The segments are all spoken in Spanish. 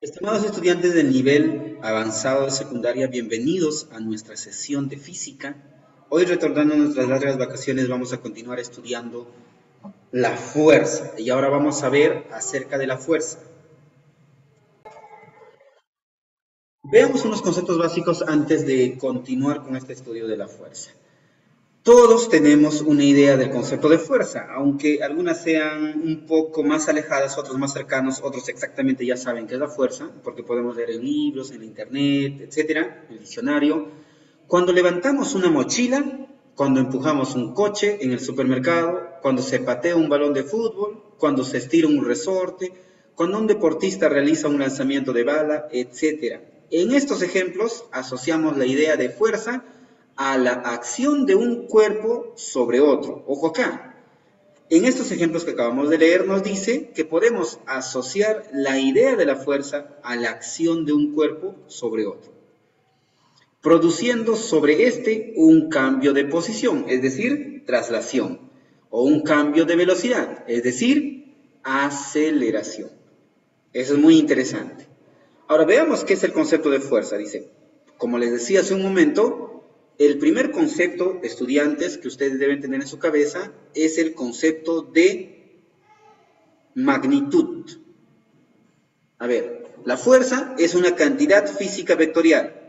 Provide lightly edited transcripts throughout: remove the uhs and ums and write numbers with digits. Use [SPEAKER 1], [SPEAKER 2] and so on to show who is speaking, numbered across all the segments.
[SPEAKER 1] Estimados estudiantes del nivel avanzado de secundaria, bienvenidos a nuestra sesión de física. Hoy, retornando a nuestras largas vacaciones, vamos a continuar estudiando la fuerza. Y ahora vamos a ver acerca de la fuerza. Veamos unos conceptos básicos antes de continuar con este estudio de la fuerza. Todos tenemos una idea del concepto de fuerza, aunque algunas sean un poco más alejadas, otros más cercanos, otros exactamente ya saben qué es la fuerza, porque podemos leer en libros, en internet, etcétera, en el diccionario. Cuando levantamos una mochila, cuando empujamos un coche en el supermercado, cuando se patea un balón de fútbol, cuando se estira un resorte, cuando un deportista realiza un lanzamiento de bala, etcétera. En estos ejemplos asociamos la idea de fuerza a la acción de un cuerpo sobre otro. Ojo acá. En estos ejemplos que acabamos de leer nos dice que podemos asociar la idea de la fuerza a la acción de un cuerpo sobre otro, produciendo sobre este un cambio de posición, es decir, traslación, o un cambio de velocidad, es decir, aceleración. Eso es muy interesante. Ahora veamos qué es el concepto de fuerza. Dice, como les decía hace un momento, el primer concepto, estudiantes, que ustedes deben tener en su cabeza es el concepto de magnitud. A ver, la fuerza es una cantidad física vectorial.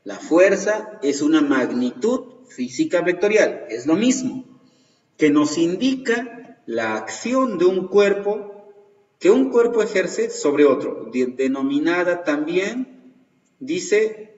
[SPEAKER 1] La fuerza es una magnitud física vectorial. Es lo mismo, que nos indica la acción de un cuerpo que un cuerpo ejerce sobre otro, denominada también, dice,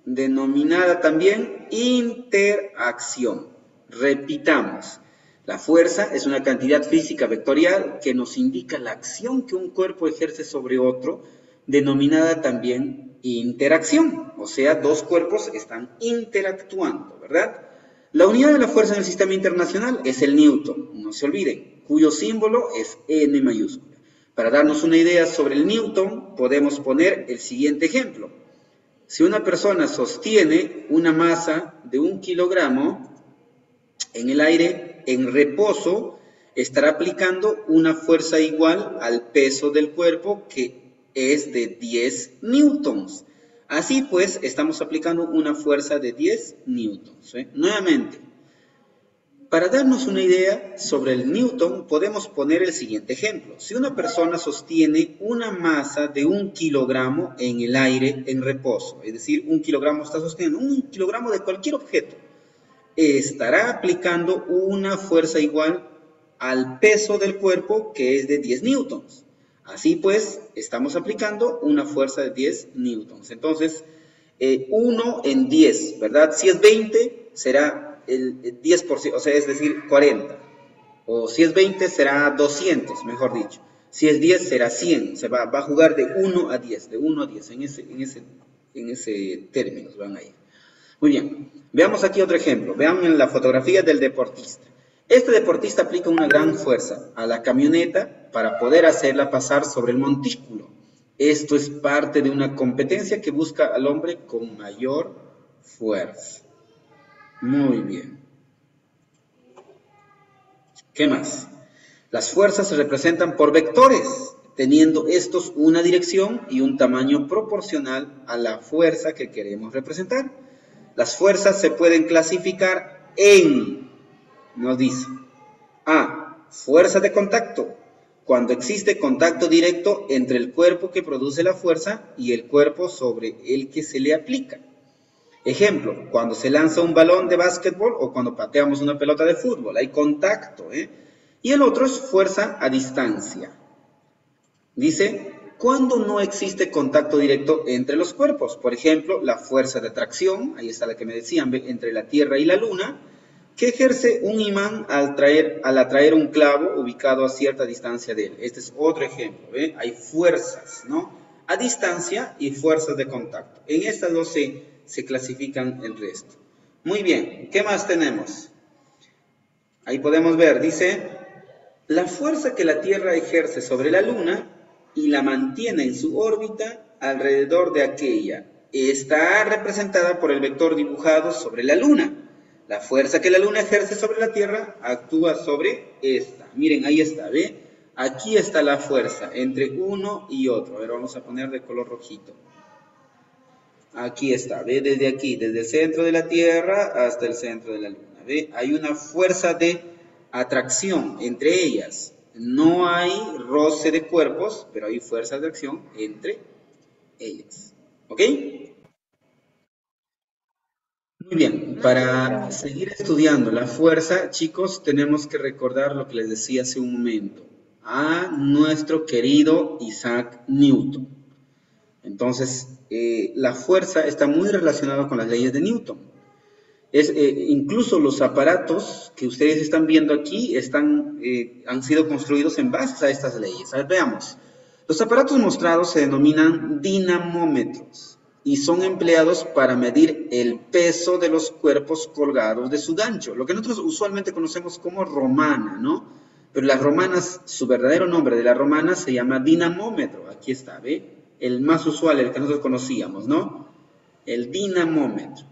[SPEAKER 1] denominada también interacción. Repitamos, la fuerza es una cantidad física vectorial que nos indica la acción que un cuerpo ejerce sobre otro, denominada también interacción, o sea, dos cuerpos están interactuando, ¿verdad? La unidad de la fuerza en el sistema internacional es el Newton, no se olviden, cuyo símbolo es N mayúscula. Para darnos una idea sobre el Newton, podemos poner el siguiente ejemplo. Si una persona sostiene una masa de 1 kilogramo en el aire en reposo, estará aplicando una fuerza igual al peso del cuerpo, que es de 10 newtons. Así pues, estamos aplicando una fuerza de 10 newtons. Nuevamente, para darnos una idea sobre el Newton, podemos poner el siguiente ejemplo. Si una persona sostiene una masa de 1 kilogramo en el aire en reposo, es decir, 1 kilogramo está sosteniendo 1 kilogramo de cualquier objeto, estará aplicando una fuerza igual al peso del cuerpo, que es de 10 newtons. Así pues, estamos aplicando una fuerza de 10 newtons. Entonces, 1 en 10, ¿verdad? Si es 20, será el 10%, o sea, es decir, 40. O si es 20, será 200, mejor dicho. Si es 10, será 100. Se va a jugar de 1 a 10, de 1 a 10, en ese término van a ir. Muy bien, veamos aquí otro ejemplo. Vean en la fotografía del deportista. Este deportista aplica una gran fuerza a la camioneta para poder hacerla pasar sobre el montículo. Esto es parte de una competencia que busca al hombre con mayor fuerza. Muy bien. ¿Qué más? Las fuerzas se representan por vectores, teniendo estos una dirección y un tamaño proporcional a la fuerza que queremos representar. Las fuerzas se pueden clasificar en, nos dice, A, fuerza de contacto, cuando existe contacto directo entre el cuerpo que produce la fuerza y el cuerpo sobre el que se le aplica. Ejemplo, cuando se lanza un balón de básquetbol o cuando pateamos una pelota de fútbol, hay contacto, Y el otro es fuerza a distancia. Dice, cuando no existe contacto directo entre los cuerpos, por ejemplo, la fuerza de atracción, ahí está la que me decían, entre la Tierra y la Luna, que ejerce un imán al atraer un clavo ubicado a cierta distancia de él. Este es otro ejemplo, Hay fuerzas, ¿no? A distancia y fuerzas de contacto. En estas dos se clasifican el resto. Muy bien, ¿qué más tenemos? Ahí podemos ver, dice, la fuerza que la Tierra ejerce sobre la Luna y la mantiene en su órbita alrededor de aquella está representada por el vector dibujado sobre la Luna. La fuerza que la Luna ejerce sobre la Tierra actúa sobre esta. Miren, ahí está, ¿ve? Aquí está la fuerza entre uno y otro. A ver, vamos a poner de color rojito. Aquí está, ¿ve? Desde aquí, desde el centro de la Tierra hasta el centro de la Luna, ¿ve? Hay una fuerza de atracción entre ellas. No hay roce de cuerpos, pero hay fuerza de atracción entre ellas. ¿Ok? Muy bien,
[SPEAKER 2] No entiendo,
[SPEAKER 1] para
[SPEAKER 2] profesor.
[SPEAKER 1] seguir estudiando la fuerza, chicos, tenemos que recordar lo que les decía hace un momento, a nuestro querido Isaac Newton. Entonces, la fuerza está muy relacionada con las leyes de Newton. Incluso los aparatos que ustedes están viendo aquí han sido construidos en base a estas leyes. A ver, veamos. Los aparatos mostrados se denominan dinamómetros y son empleados para medir el peso de los cuerpos colgados de su gancho, lo que nosotros usualmente conocemos como romana, ¿no? Pero las romanas, su verdadero nombre de la romana se llama dinamómetro. Aquí está, ¿ve? El más usual, el que nosotros conocíamos, ¿no? El dinamómetro.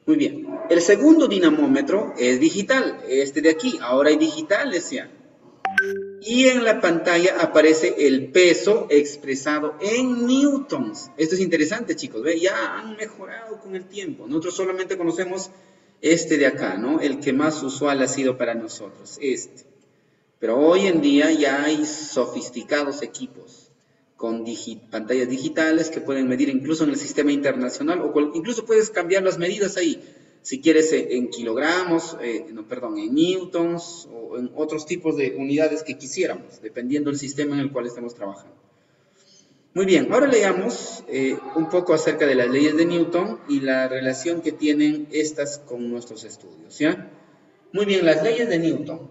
[SPEAKER 1] Muy bien. El segundo dinamómetro es digital, este de aquí. Ahora hay digitales ya. Y en la pantalla aparece el peso expresado en newtons. Esto es interesante, chicos. ¿Ve? Ya han mejorado con el tiempo. Nosotros solamente conocemos este de acá, ¿no? El que más usual ha sido para nosotros, este. Pero hoy en día ya hay sofisticados equipos con pantallas digitales que pueden medir incluso en el sistema internacional o incluso puedes cambiar las medidas ahí. Si quieres en kilogramos, no, perdón, en newtons o en otros tipos de unidades que quisiéramos, dependiendo del sistema en el cual estamos trabajando. Muy bien, ahora leamos un poco acerca de las leyes de Newton y la relación que tienen estas con nuestros estudios, ¿ya? Muy bien, las leyes de Newton,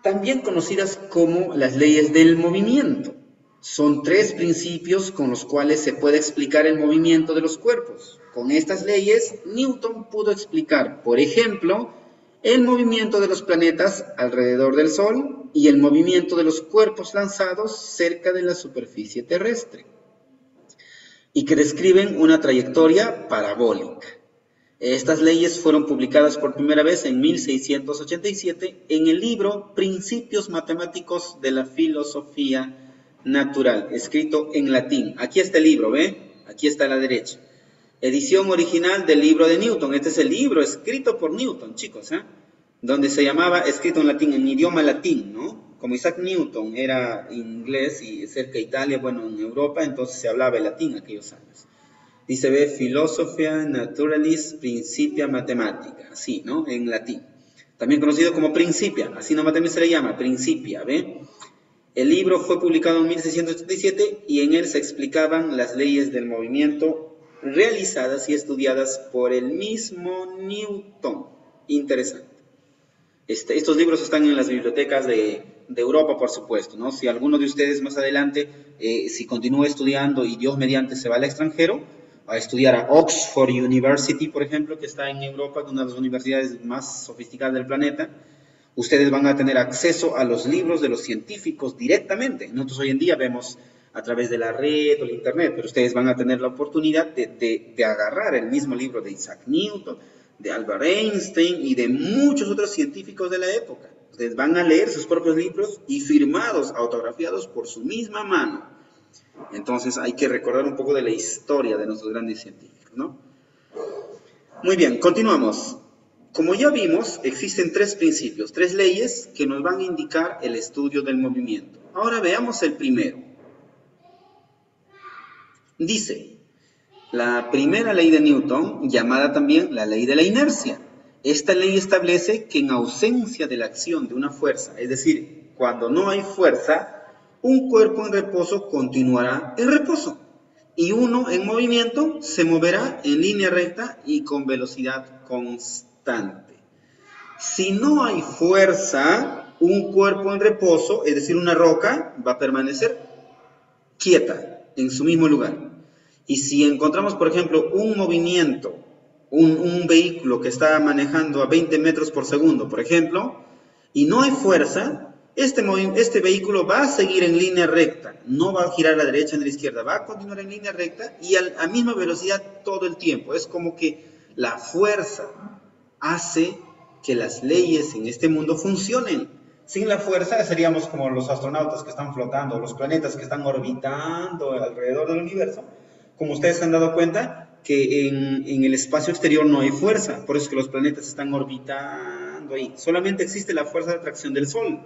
[SPEAKER 1] también conocidas como las leyes del movimiento. Son tres principios con los cuales se puede explicar el movimiento de los cuerpos. Con estas leyes, Newton pudo explicar, por ejemplo, el movimiento de los planetas alrededor del Sol y el movimiento de los cuerpos lanzados cerca de la superficie terrestre, y que describen una trayectoria parabólica. Estas leyes fueron publicadas por primera vez en 1687 en el libro Principios Matemáticos de la Filosofía Natural, escrito en latín. Aquí está el libro, ¿ve? Aquí está a la derecha. Edición original del libro de Newton. Este es el libro escrito por Newton, chicos, ¿eh? Donde se llamaba, escrito en latín, en idioma latín, ¿no? Como Isaac Newton era inglés y cerca de Italia, bueno, en Europa, entonces se hablaba el latín aquellos años. Dice, ve, Philosophia Naturalis Principia Mathematica, así, ¿no? En latín. También conocido como Principia, así nomás también se le llama, Principia, ¿ve? El libro fue publicado en 1687 y en él se explicaban las leyes del movimiento realizadas y estudiadas por el mismo Newton. Interesante. Estos libros están en las bibliotecas de Europa, por supuesto, ¿no? Si alguno de ustedes más adelante, si continúa estudiando y Dios mediante se va al extranjero, a estudiar a Oxford University, por ejemplo, que está en Europa, una de las universidades más sofisticadas del planeta, ustedes van a tener acceso a los libros de los científicos directamente. Nosotros hoy en día vemos a través de la red o el internet, pero ustedes van a tener la oportunidad de agarrar el mismo libro de Isaac Newton, de Albert Einstein y de muchos otros científicos de la época. Ustedes van a leer sus propios libros y firmados, autografiados por su misma mano. Entonces hay que recordar un poco de la historia de nuestros grandes científicos, ¿no? Muy bien, continuamos. Como ya vimos, existen tres principios, tres leyes que nos van a indicar el estudio del movimiento. Ahora veamos el primero. Dice, la primera ley de Newton, llamada también la ley de la inercia. Esta ley establece que en ausencia de la acción de una fuerza, es decir, cuando no hay fuerza, un cuerpo en reposo continuará en reposo y uno en movimiento se moverá en línea recta y con velocidad constante. Si no hay fuerza, un cuerpo en reposo, es decir, una roca, va a permanecer quieta en su mismo lugar. Y si encontramos, por ejemplo, un movimiento, un vehículo que está manejando a 20 metros por segundo, por ejemplo, y no hay fuerza, este vehículo va a seguir en línea recta, no va a girar a la derecha ni a la izquierda, va a continuar en línea recta y a misma velocidad todo el tiempo. Es como que la fuerza hace que las leyes en este mundo funcionen. Sin la fuerza seríamos como los astronautas que están flotando, los planetas que están orbitando alrededor del universo. Como ustedes se han dado cuenta, que en el espacio exterior no hay fuerza, por eso es que los planetas están orbitando ahí. Solamente existe la fuerza de atracción del Sol,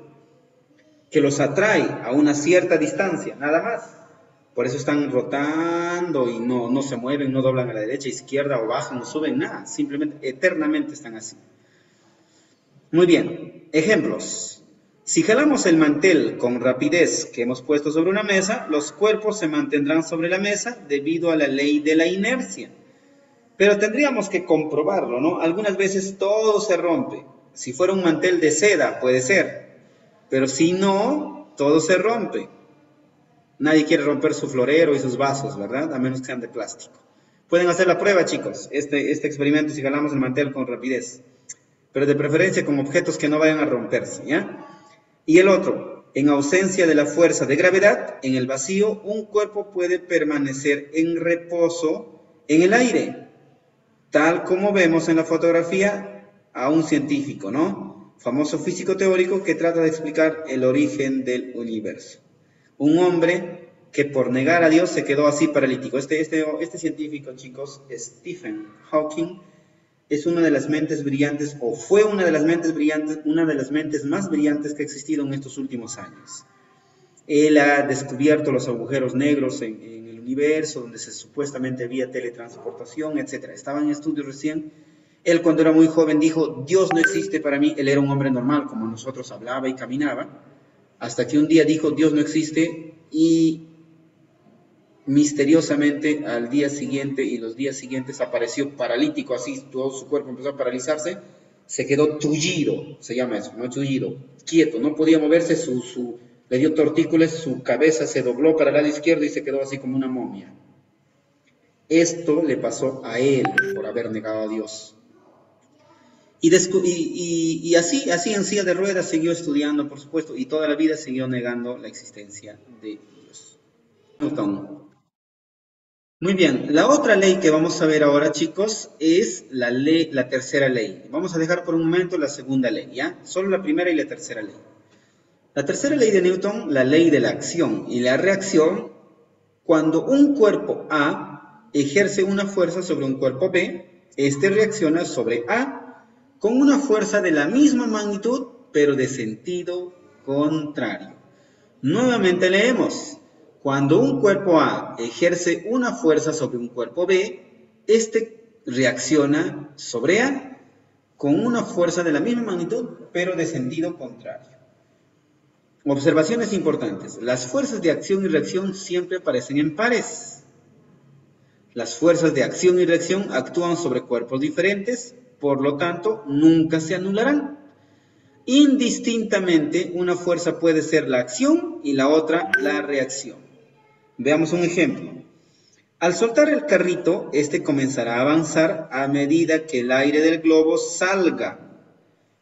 [SPEAKER 1] que los atrae a una cierta distancia, nada más. Por eso están rotando y no se mueven, no doblan a la derecha, izquierda o bajan, no suben, nada. Simplemente, eternamente están así. Muy bien, ejemplos. Si jalamos el mantel con rapidez que hemos puesto sobre una mesa, los cuerpos se mantendrán sobre la mesa debido a la ley de la inercia. Pero tendríamos que comprobarlo, ¿no? Algunas veces todo se rompe. Si fuera un mantel de seda, puede ser. Pero si no, todo se rompe. Nadie quiere romper su florero y sus vasos, ¿verdad? A menos que sean de plástico. Pueden hacer la prueba, chicos, este experimento si jalamos el mantel con rapidez. Pero de preferencia con objetos que no vayan a romperse, ¿ya? Y el otro, en ausencia de la fuerza de gravedad, en el vacío, un cuerpo puede permanecer en reposo en el aire. Tal como vemos en la fotografía a un científico, ¿no? Famoso físico teórico que trata de explicar el origen del universo. Un hombre que por negar a Dios se quedó así paralítico. Este científico, chicos, Stephen Hawking, es una de las mentes brillantes, o fue una de las mentes brillantes, una de las mentes más brillantes que ha existido en estos últimos años. Él ha descubierto los agujeros negros en el universo, donde supuestamente había teletransportación, etc. Estaba en estudios recién. Él, cuando era muy joven, dijo, Dios no existe para mí. Él era un hombre normal, como nosotros, hablaba y caminaba. Hasta que un día dijo, Dios no existe, y misteriosamente al día siguiente y los días siguientes apareció paralítico, así todo su cuerpo empezó a paralizarse, se quedó tullido, se llama eso, no tullido, quieto, no podía moverse, le dio tortícolis, su cabeza se dobló para el lado izquierdo y se quedó así como una momia. Esto le pasó a él por haber negado a Dios. Y así en silla de ruedas siguió estudiando, por supuesto, y toda la vida siguió negando la existencia de Dios. Muy bien, la otra ley que vamos a ver ahora, chicos, es la tercera ley. Vamos a dejar por un momento la segunda ley, ¿ya? Solo la primera y la tercera ley. La tercera ley de Newton, la ley de la acción y la reacción, cuando un cuerpo A ejerce una fuerza sobre un cuerpo B, este reacciona sobre A con una fuerza de la misma magnitud, pero de sentido contrario. Nuevamente leemos. Cuando un cuerpo A ejerce una fuerza sobre un cuerpo B, este reacciona sobre A con una fuerza de la misma magnitud, pero de sentido contrario. Observaciones importantes. Las fuerzas de acción y reacción siempre aparecen en pares. Las fuerzas de acción y reacción actúan sobre cuerpos diferentes, por lo tanto, nunca se anularán. Indistintamente, una fuerza puede ser la acción y la otra la reacción. Veamos un ejemplo. Al soltar el carrito, este comenzará a avanzar a medida que el aire del globo salga.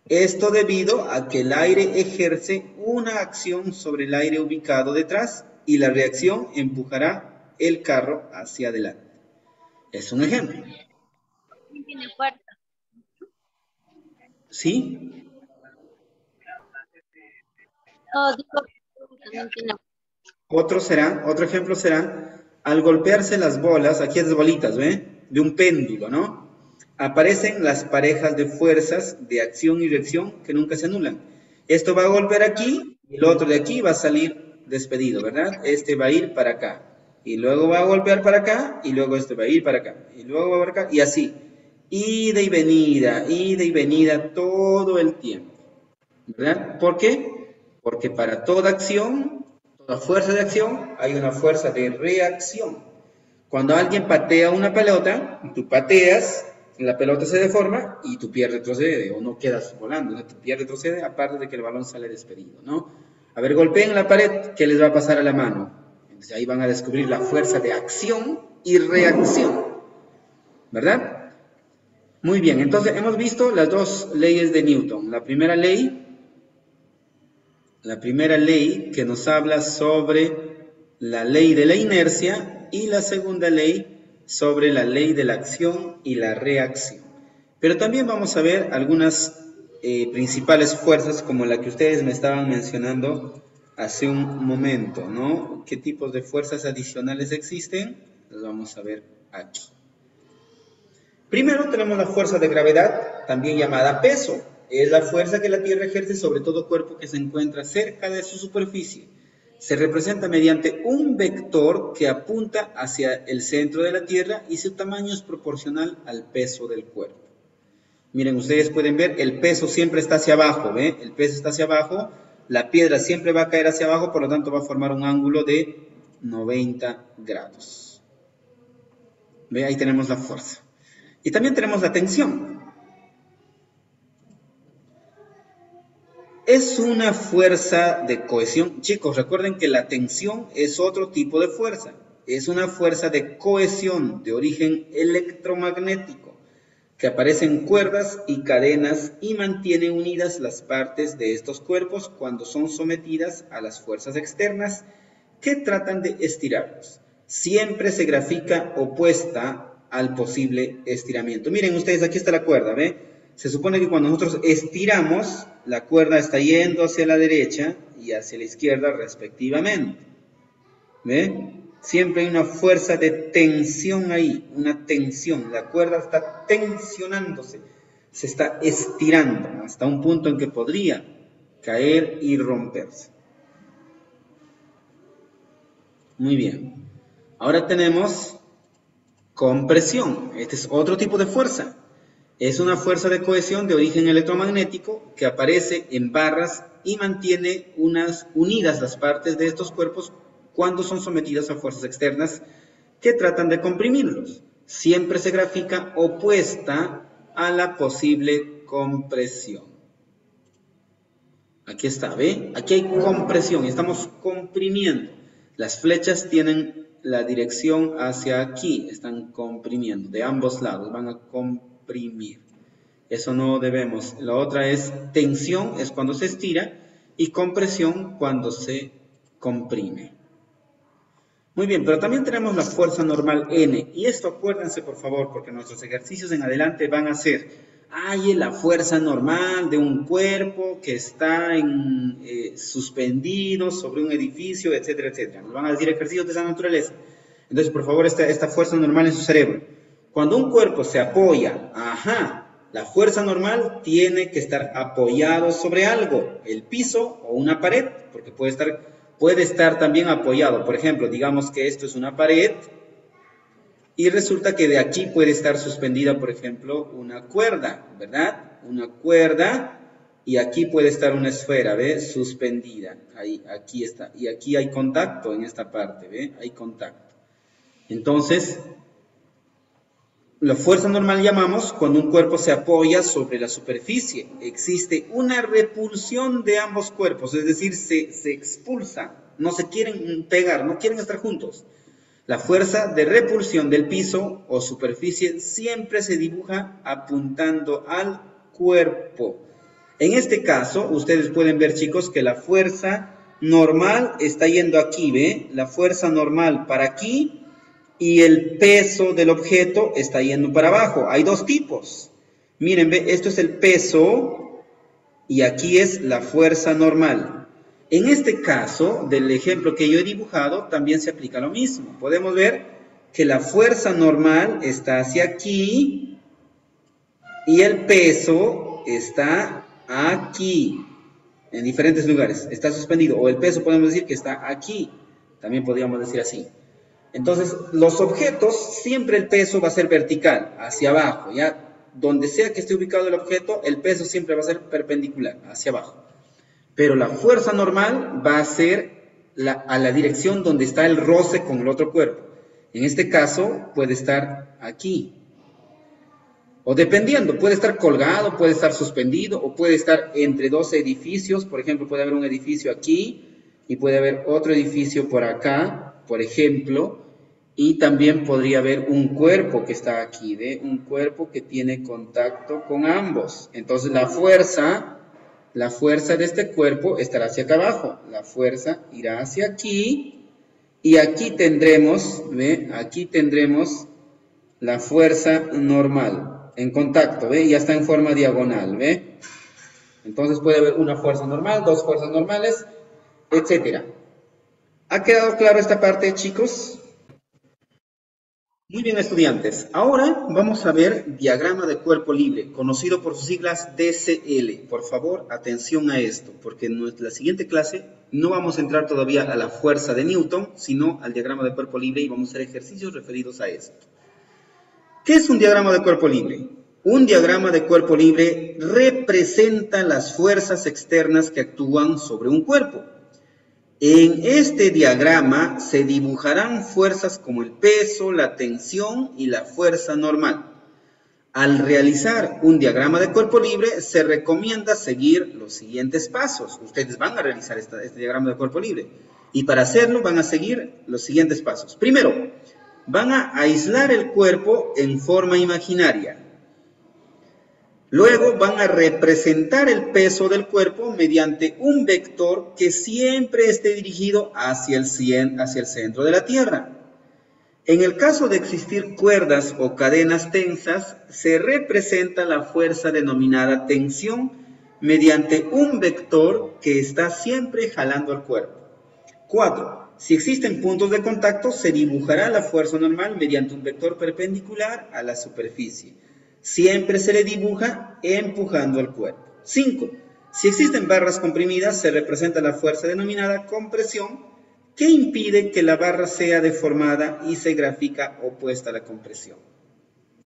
[SPEAKER 1] Esto debido a que el aire ejerce una acción sobre el aire ubicado detrás y la reacción empujará el carro hacia adelante. Es un ejemplo.
[SPEAKER 2] Tiene fuerza.
[SPEAKER 1] ¿Sí?
[SPEAKER 2] No, digo, no tiene.
[SPEAKER 1] Otro ejemplo será, al golpearse las bolas, aquí es bolitas, ¿ve? De un péndulo, ¿no? Aparecen las parejas de fuerzas de acción y reacción que nunca se anulan. Esto va a golpear aquí, y el otro de aquí va a salir despedido, ¿verdad? Este va a ir para acá, y luego va a golpear para acá, y luego este va a ir para acá, y luego va para acá, y así. Ida y venida todo el tiempo, ¿verdad? ¿Por qué? Porque para toda acción, toda fuerza de acción, hay una fuerza de reacción. Cuando alguien patea una pelota, tú pateas, la pelota se deforma y tu pie retrocede, o no quedas volando, ¿no? Tu pie retrocede, aparte de que el balón sale despedido, ¿no? A ver, golpeen la pared, ¿qué les va a pasar a la mano? Entonces ahí van a descubrir la fuerza de acción y reacción, ¿verdad? Muy bien, entonces hemos visto las dos leyes de Newton. La primera ley que nos habla sobre la ley de la inercia y la segunda ley sobre la ley de la acción y la reacción. Pero también vamos a ver algunas principales fuerzas como la que ustedes me estaban mencionando hace un momento, ¿no? ¿Qué tipos de fuerzas adicionales existen? Las vamos a ver aquí. Primero tenemos la fuerza de gravedad, también llamada peso. Es la fuerza que la Tierra ejerce sobre todo cuerpo que se encuentra cerca de su superficie. Se representa mediante un vector que apunta hacia el centro de la Tierra y su tamaño es proporcional al peso del cuerpo. Miren, ustedes pueden ver, el peso siempre está hacia abajo, ¿ve? El peso está hacia abajo, la piedra siempre va a caer hacia abajo, por lo tanto va a formar un ángulo de 90 grados. ¿Ve? Ahí tenemos la fuerza. Y también tenemos la tensión. Es una fuerza de cohesión. Chicos, recuerden que la tensión es otro tipo de fuerza. Es una fuerza de cohesión de origen electromagnético que aparece en cuerdas y cadenas y mantiene unidas las partes de estos cuerpos cuando son sometidas a las fuerzas externas que tratan de estirarlos. Siempre se grafica opuesta al posible estiramiento. Miren ustedes, aquí está la cuerda, ¿ve? Se supone que cuando nosotros estiramos, la cuerda está yendo hacia la derecha y hacia la izquierda respectivamente. ¿Ve? Siempre hay una fuerza de tensión ahí, una tensión. La cuerda está tensionándose, se está estirando hasta un punto en que podría caer y romperse. Muy bien. Ahora tenemos compresión. Este es otro tipo de fuerza. Es una fuerza de cohesión de origen electromagnético que aparece en barras y mantiene unidas las partes de estos cuerpos cuando son sometidas a fuerzas externas que tratan de comprimirlos. Siempre se grafica opuesta a la posible compresión. Aquí está, ¿ve? Aquí hay compresión, estamos comprimiendo. Las flechas tienen la dirección hacia aquí, están comprimiendo, de ambos lados, van a comprimir. Eso no debemos. La otra es tensión, es cuando se estira, y compresión cuando se comprime. Muy bien, pero también tenemos la fuerza normal N, y esto acuérdense por favor, porque nuestros ejercicios en adelante van a ser, la fuerza normal de un cuerpo que está suspendido sobre un edificio, etcétera, etcétera. Nos van a decir ejercicios de esa naturaleza. Entonces, por favor, esta fuerza normal en su cerebro. Cuando un cuerpo se apoya, la fuerza normal tiene que estar apoyado sobre algo, el piso o una pared, porque puede estar también apoyado. Por ejemplo, digamos que esto es una pared y resulta que de aquí puede estar suspendida, por ejemplo, una cuerda, ¿verdad? Una cuerda y aquí puede estar una esfera, ¿ve? Suspendida. Ahí, aquí está. Y aquí hay contacto en esta parte, ¿ve? Hay contacto. Entonces, la fuerza normal llamamos cuando un cuerpo se apoya sobre la superficie. Existe una repulsión de ambos cuerpos, es decir, se expulsan, no se quieren pegar, no quieren estar juntos. La fuerza de repulsión del piso o superficie siempre se dibuja apuntando al cuerpo. En este caso, ustedes pueden ver, chicos, que la fuerza normal está yendo aquí, ¿ve? La fuerza normal para aquí. Y el peso del objeto está yendo para abajo. Hay dos tipos. Miren, ¿ve? Esto es el peso y aquí es la fuerza normal. En este caso, del ejemplo que yo he dibujado, también se aplica lo mismo. Podemos ver que la fuerza normal está hacia aquí y el peso está aquí, en diferentes lugares. Está suspendido. O el peso podemos decir que está aquí. También podríamos decir así. Entonces, los objetos, siempre el peso va a ser vertical, hacia abajo, ¿ya? Donde sea que esté ubicado el objeto, el peso siempre va a ser perpendicular, hacia abajo. Pero la fuerza normal va a ser a la dirección donde está el roce con el otro cuerpo. En este caso, puede estar aquí. O dependiendo, puede estar colgado, puede estar suspendido, o puede estar entre dos edificios. Por ejemplo, puede haber un edificio aquí y puede haber otro edificio por acá, por ejemplo. Y también podría haber un cuerpo que está aquí, ¿ve? Un cuerpo que tiene contacto con ambos. Entonces la fuerza de este cuerpo estará hacia acá abajo. La fuerza irá hacia aquí. Y aquí tendremos, ¿ve? Aquí tendremos la fuerza normal. en contacto, ¿ve? Ya está en forma diagonal, ¿ve? Entonces puede haber una fuerza normal, dos fuerzas normales, etcétera. ¿Ha quedado claro esta parte, chicos? Muy bien, estudiantes. Ahora vamos a ver diagrama de cuerpo libre, conocido por sus siglas DCL. Por favor, atención a esto, porque en la siguiente clase no vamos a entrar todavía a la fuerza de Newton, sino al diagrama de cuerpo libre y vamos a hacer ejercicios referidos a esto. ¿Qué es un diagrama de cuerpo libre? Un diagrama de cuerpo libre representa las fuerzas externas que actúan sobre un cuerpo. En este diagrama se dibujarán fuerzas como el peso, la tensión y la fuerza normal. Al realizar un diagrama de cuerpo libre, se recomienda seguir los siguientes pasos. Ustedes van a realizar este diagrama de cuerpo libre. Y para hacerlo van a seguir los siguientes pasos. Primero, van a aislar el cuerpo en forma imaginaria. Luego van a representar el peso del cuerpo mediante un vector que siempre esté dirigido hacia el centro de la Tierra. En el caso de existir cuerdas o cadenas tensas, se representa la fuerza denominada tensión mediante un vector que está siempre jalando al cuerpo. 4. Si existen puntos de contacto, se dibujará la fuerza normal mediante un vector perpendicular a la superficie. Siempre se le dibuja empujando al cuerpo. 5. Si existen barras comprimidas, se representa la fuerza denominada compresión, que impide que la barra sea deformada y se grafica opuesta a la compresión.